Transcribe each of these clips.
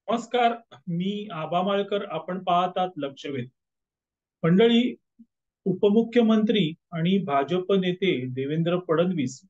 नमस्कार. मी आबा माळकर. आपण पाहतात लक्षवेध. मंडळी, उपमुख्यमंत्री आणि भाजप नेते देवेंद्र फडणवीस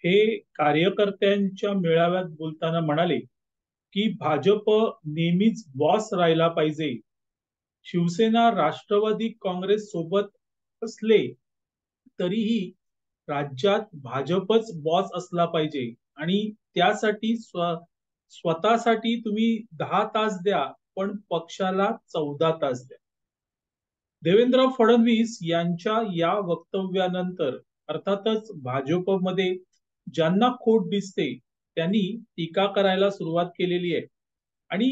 हे कार्यकर्त्यांच्या मेळाव्यात बोलताना म्हणाले की भाजप नेहमीच बॉस राहिला पाहिजे. शिवसेना राष्ट्रवादी काँग्रेस सोबत असले तरीही राज्यात भाजपच बॉस असला पाहिजे आणि त्यासाठी स्वतःसाठी तुम्ही 10 तास द्या, पण पक्षाला 14 तास द्या. देवेंद्र फडणवीस यांच्या या वक्तव्यानंतर अर्थातच भाजपमध्ये ज्यांना खोट दिसते त्यांनी टीका करायला सुरुवात केलेली आहे. आणि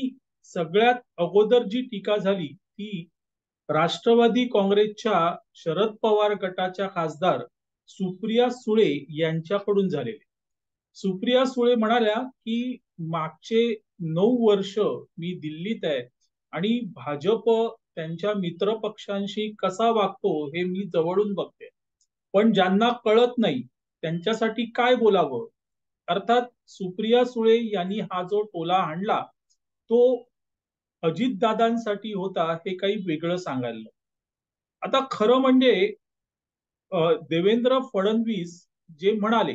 सगळ्यात अगोदर जी टीका झाली ती राष्ट्रवादी काँग्रेसच्या शरद पवार गटाच्या खासदार सुप्रिया सुळे यांच्याकडून झालेली. सुप्रिया सुळे म्हणाल्या की मागचे 9 वर्ष मी दिल्लीत आहे आणि भाजप त्यांच्या मित्र पक्षांशी कसा वागतो हे मी जवळून बघते. पण ज्यांना कळत नाही त्यांच्यासाठी काय बोलावं. अर्थात सुप्रिया सुळे यांनी हा जो टोला हाणला तो अजितदादांसाठी होता हे काही वेगळं सांगायला. आता खरं म्हणजे देवेंद्र फडणवीस जे म्हणाले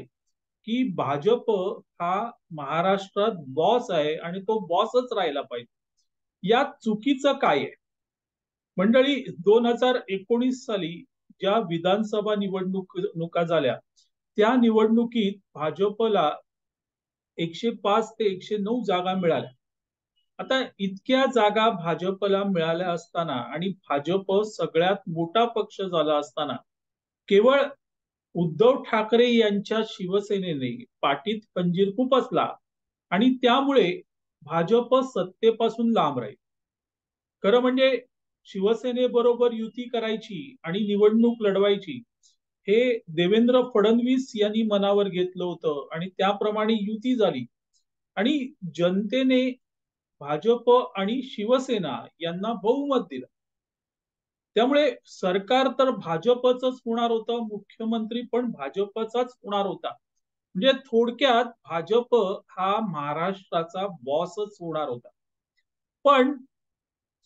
की भाजप हा महाराष्ट्रात बॉस आहे आणि तो बॉसच राहिला पाहिजे, यात चुकीचं काय आहे? मंडळी, 2019 साली ज्या विधानसभा निवडणुका झाल्या त्या निवडणुकीत भाजपला 105 ते 109 जागा मिळाल्या. आता इतक्या जागा भाजपला मिळाल्या असताना आणि भाजप सगळ्यात मोठा पक्ष झाला असताना केवळ उद्धव ठाकरे यांच्या शिवसेनेने पाठीत खंजीर खुपसला आणि त्यामुळे भाजप सत्तेपासून लांब राहील. खरं म्हणजे शिवसेनेबरोबर युती करायची आणि निवडणूक लढवायची हे देवेंद्र फडणवीस यांनी मनावर घेतलं होतं आणि त्याप्रमाणे युती झाली. आणि जनतेने भाजप आणि शिवसेना यांना बहुमत दिलं. त्यामुळे सरकार तर भाजपचंच होणार होतं, मुख्यमंत्री पण भाजपचाच होणार होता. म्हणजे थोडक्यात भाजप हा महाराष्ट्राचा बॉसच होणार होता. पण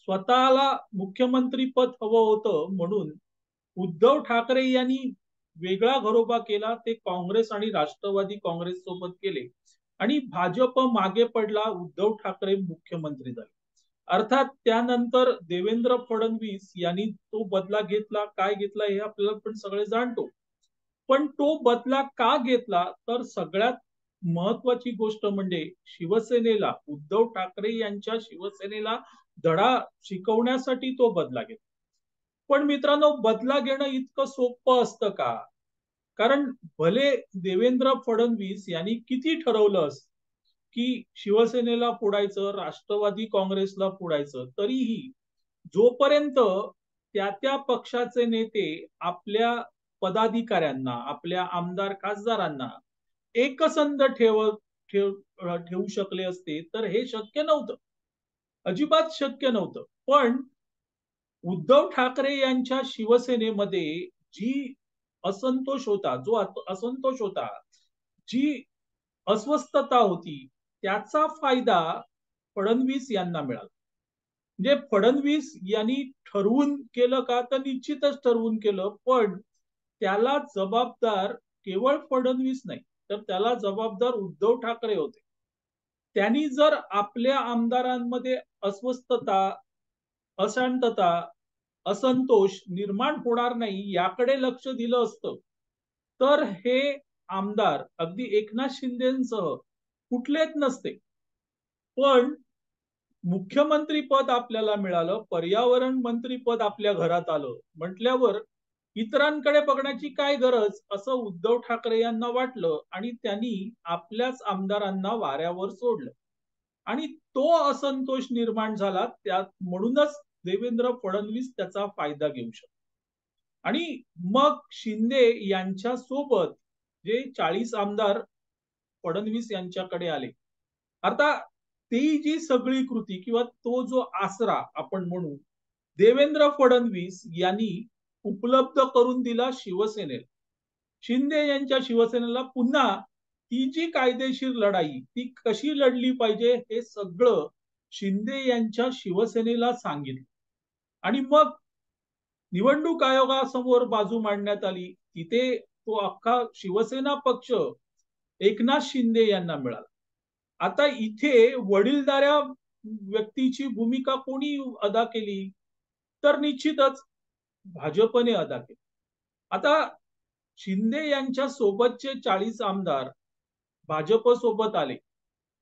स्वतःला मुख्यमंत्री पद हवं होतं म्हणून उद्धव ठाकरे यांनी वेगळा घरोबा केला. ते काँग्रेस आणि राष्ट्रवादी काँग्रेस सोबत केले आणि भाजप मागे पडला. उद्धव ठाकरे मुख्यमंत्री झाले. अर्थात त्यानंतर देवेंद्र फडणवीस यांनी तो बदला घेतला. काय घेतला हे आपल्याला पण सगळे जाणतो. पण तो बदला का घेतला तर सगळ्यात महत्वाची गोष्ट म्हणजे शिवसेनेला, उद्धव ठाकरे यांच्या शिवसेनेला धडा शिकवण्यासाठी तो बदला घेतला. पण मित्रांनो, बदला घेणं इतकं सोपं असतं का? कारण भले देवेंद्र फडणवीस यांनी किती ठरवलं असतं की शिवसेनेला फोडायचं, राष्ट्रवादी काँग्रेसला फोडायचं, तरीही जोपर्यंत त्या पक्षाचे नेते आपल्या पदाधिकाऱ्यांना, आपल्या आमदार खासदारांना एकसंध ठेवू शकले असते तर हे शक्य नव्हतं. अजिबात शक्य नव्हतं. पण उद्धव ठाकरे यांच्या शिवसेनेमध्ये जी असंतोष होता, जो असंतोष होता, जी अस्वस्थता होती, त्याचा फायदा फडणवीस यांना मिळाला. म्हणजे फडणवीस यांनी ठरवून केलं का तर निश्चितच ठरवून केलं. पण त्याला जबाबदार केवळ फडणवीस नाही तर त्याला जबाबदार उद्धव ठाकरे होते. त्यांनी जर आपल्या आमदारांमध्ये अस्वस्थता, अशांतता, असंतोष निर्माण होणार नाही याकडे लक्ष दिलं असतं तर हे आमदार अगदी एकनाथ शिंदेसह कुठलेच नसते. पण मुख्यमंत्री पद आपल्याला मिळालं, पर्यावरण मंत्री पद आपल्या घरात आलं म्हटल्यावर इतरांकडे बघण्याची काय गरज असं उद्धव ठाकरे यांना वाटलं आणि त्यांनी आपल्याच आमदारांना वाऱ्यावर सोडलं आणि तो असंतोष निर्माण झाला. त्यात म्हणूनच देवेंद्र फडणवीस त्याचा फायदा घेऊ शकतो. आणि मग शिंदे यांच्या सोबत जे 40 आमदार फडणवीस यांच्याकडे आले. आता ती जी सगळी कृती किंवा तो जो आसरा आपण म्हणू देवेंद्र फडणवीस यांनी उपलब्ध करून दिला शिवसेनेला. शिंदे यांच्या शिवसेनेला पुन्हा ती जी कायदेशीर लढाई ती कशी लढली पाहिजे हे सगळं शिंदे यांच्या शिवसेनेला सांगितलं आणि मग निवडणूक आयोगासमोर बाजू मांडण्यात आली. तिथे तो अख्खा शिवसेना पक्ष एकनाथ शिंदे यांना मिळाला. आता इथे वडीलधाऱ्या व्यक्तीची भूमिका कोणी अदा केली, तर निश्चितच भाजपने अदा केली. आता शिंदे यांच्या सोबतचे 40 आमदार भाजप सोबत आले.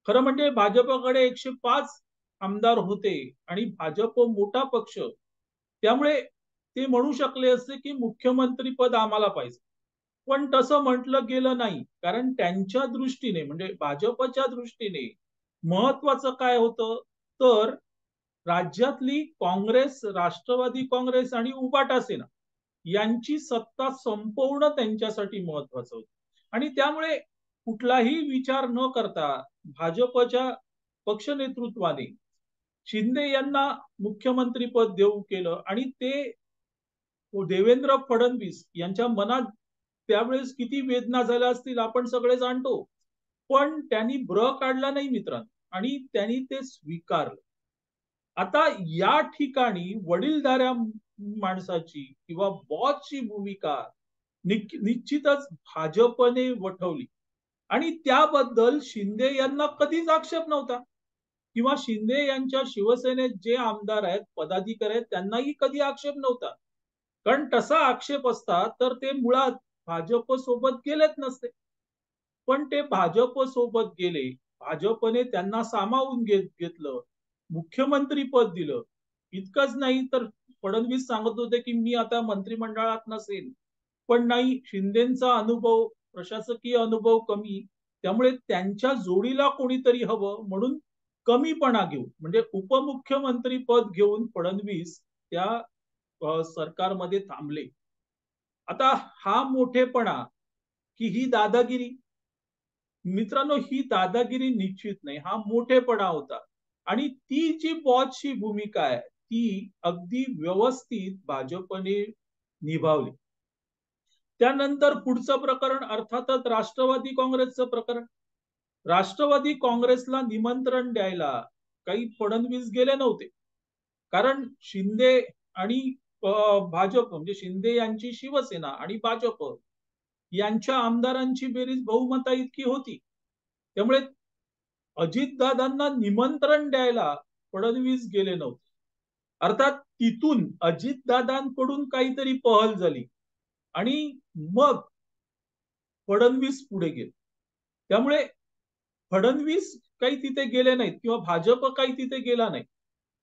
खरं म्हणजे भाजपकडे 105 आमदार होते आणि भाजप मोठा पक्ष, त्यामुळे ते म्हणू शकले असते की मुख्यमंत्री पद आम्हाला पाहिजे. पण तसं म्हटलं गेलं नाही, कारण त्यांच्या दृष्टीने म्हणजे भाजपच्या दृष्टीने महत्वाचं काय होतं, तर राज्यातली काँग्रेस, राष्ट्रवादी काँग्रेस आणि उबाटा सेना यांची सत्ता संपवणं त्यांच्यासाठी महत्वाचं होतं. आणि त्यामुळे कुठलाही विचार न करता भाजपच्या पक्ष नेतृत्वाने शिंदे यांना मुख्यमंत्रीपद देऊ केलं आणि ते देवेंद्र फडणवीस यांच्या मनात त्यावेळेस किती वेदना झाल्या असतील आपण सगळे जाणतो. पण त्यांनी काढला नाही मित्रांनो, आणि त्यांनी ते स्वीकारलं. आता या ठिकाणी वडीलधाऱ्या माणसाची किंवा बॉसची भूमिका निश्चितच भाजपने वठवली आणि त्याबद्दल शिंदे यांना कधीच आक्षेप नव्हता, किंवा शिंदे यांच्या शिवसेनेत जे आमदार आहेत, पदाधिकारी आहेत, त्यांनाही कधी आक्षेप नव्हता. कारण तसा आक्षेप असता तर ते मुळात भाजप सोबत गेलेच नसते. पण ते भाजप सोबत गेले, भाजपने त्यांना सामावून घेतलं, मुख्यमंत्री पद दिलं. इतकंच नाही तर फडणवीस सांगत होते की मी आता मंत्रिमंडळात नसेल, पण नाही, शिंदेचा अनुभव, प्रशासकीय अनुभव कमी, त्यामुळे त्यांच्या जोडीला कोणीतरी हवं म्हणून कमीपणा घेऊन म्हणजे उपमुख्यमंत्री पद घेऊन फडणवीस त्या सरकारमध्ये थांबले. आता हा मोठेपणा की ही दादागिरी, मित्रांनो, ही दादागिरी निश्चित नाही, हा मोठेपणा होता. आणि ती जी बॉसची भूमिका आहे ती अगदी व्यवस्थित भाजपने निभावली. त्यानंतर पुढचं प्रकरण अर्थातच राष्ट्रवादी काँग्रेसचं प्रकरण. राष्ट्रवादी काँग्रेसला निमंत्रण द्यायला काही फडणवीस गेले नव्हते, कारण शिंदे आणि भाजप म्हणजे शिंदे यांची शिवसेना आणि भाजप यांच्या आमदारांची बेरीज बहुमता इतकी होती. त्यामुळे अजितदादांना निमंत्रण द्यायला फडणवीस गेले नव्हते. अर्थात तिथून अजितदादांकडून काहीतरी पहल झाली आणि मग फडणवीस पुढे गेले. त्यामुळे फडणवीस काही तिथे गेले नाहीत किंवा भाजप काही तिथे गेला नाही.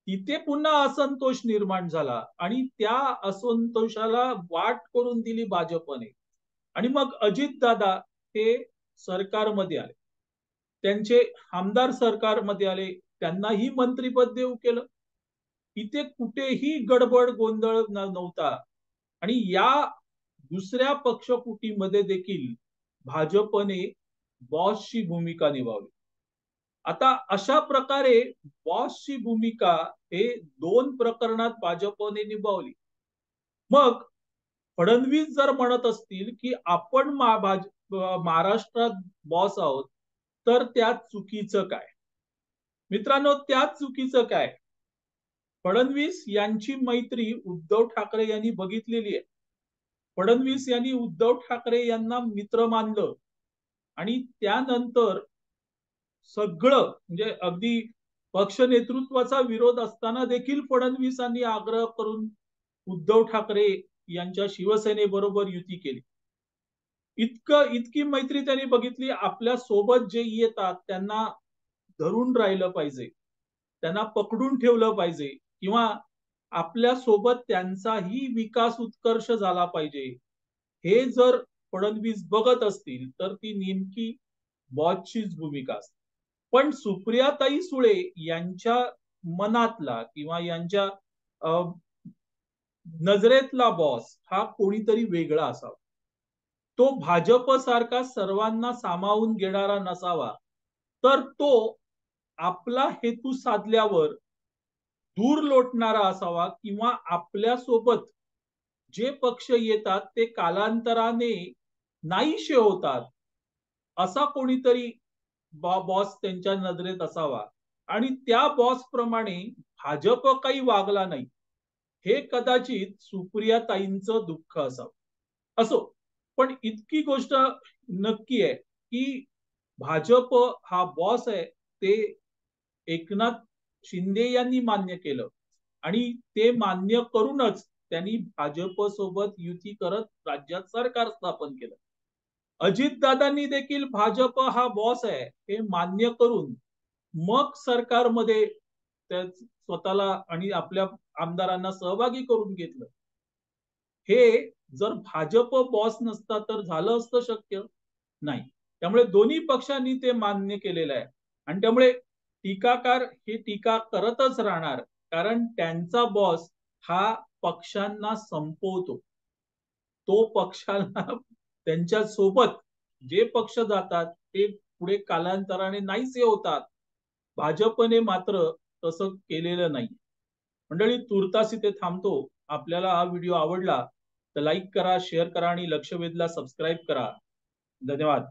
तिथे पुन्हा असंतोष निर्माण झाला आणि त्या असंतोषाला वाट करून दिली भाजपने आणि मग अजितदादा हे सरकारमध्ये आले, त्यांचे आमदार सरकारमध्ये आले, त्यांनाही मंत्रिपद देऊ केलं. इथे कुठेही गडबड गोंधळ नव्हता आणि या दुसऱ्या पक्षफुटीमध्ये देखील भाजपने बॉसची भूमिका निभावली. आता अशा प्रकारे बॉसची भूमिका हे 2 प्रकरणात भाजपने निभावली. मग फडणवीस जर म्हणत असतील की आपण महाराष्ट्रात बॉस आहोत, तर त्यात चुकीचं काय? मित्रांनो, त्यात चुकीचं काय? फडणवीस यांची मैत्री उद्धव ठाकरे यांनी बघितलेली आहे. फडणवीस यांनी उद्धव ठाकरे यांना मित्र मानलं आणि त्यानंतर सगळं म्हणजे अगदी पक्ष नेतृत्वाचा विरोध असताना देखील फडणवीसांनी आग्रह करून उद्धव ठाकरे यांच्या शिवसेनेबरोबर युती केली. इतकी मैत्री त्यांनी बघितली. आपल्या सोबत जे येतात त्यांना धरून राहिलं पाहिजे, त्यांना पकडून ठेवलं पाहिजे, किंवा आपल्या सोबत त्यांचाही विकास उत्कर्ष झाला पाहिजे. हे जर फडणवीस बघत असतील तर ती नेमकी बॉसचीच भूमिका असते. पण सुप्रियाताई सुळे यांच्या मनातला किंवा यांच्या नजरेतला बॉस हा कोणीतरी वेगळा असावा. तो भाजप सारखा सर्वांना सामावून घेणारा नसावा, तर तो आपला हेतू साधल्यावर दूर लोटणारा असावा, किंवा आपल्या सोबत जे पक्ष येतात ते कालांतराने नाहीशे होतात, असा कोणीतरी बॉस त्यांच्या नजरेत असावा. आणि त्या बॉस प्रमाणे भाजप काही वागला नाही, हे कदाचित सुप्रियाताईंचं दुःख असावं. असो, पण इतकी गोष्ट नक्की आहे की भाजप हा बॉस आहे ते एकनाथ शिंदे यांनी मान्य केलं आणि ते मान्य करूनच त्यांनी भाजप सोबत युती करत राज्यात सरकार स्थापन केलं. अजितदादांनी देखील भाजप हा बॉस आहे हे मान्य करून मग सरकारमध्ये स्वतःला आणि आपल्या आमदारांना सहभागी करून घेतलं. हे जर भाजप बॉस नसता तर झालं असतं शक्य नाही. त्यामुळे दोन्ही पक्षांनी ते मान्य केलेलं आहे आणि त्यामुळे टीकाकार हे टीका करतच राहणार, कारण त्यांचा बॉस हा पक्षांना संपवतो. तो पक्षाला त्यांच्या सोबत जे पक्ष जातात ते पुढे कालांतराने नाहीसे होतात. भाजपने मात्र तसं केलेलं नाही. मंडळी, तुर्तास इथे थांबतो. आपल्याला हा व्हिडिओ आवडला तर लाईक करा, शेअर करा आणि लक्षवेधला सबस्क्राईब करा. धन्यवाद.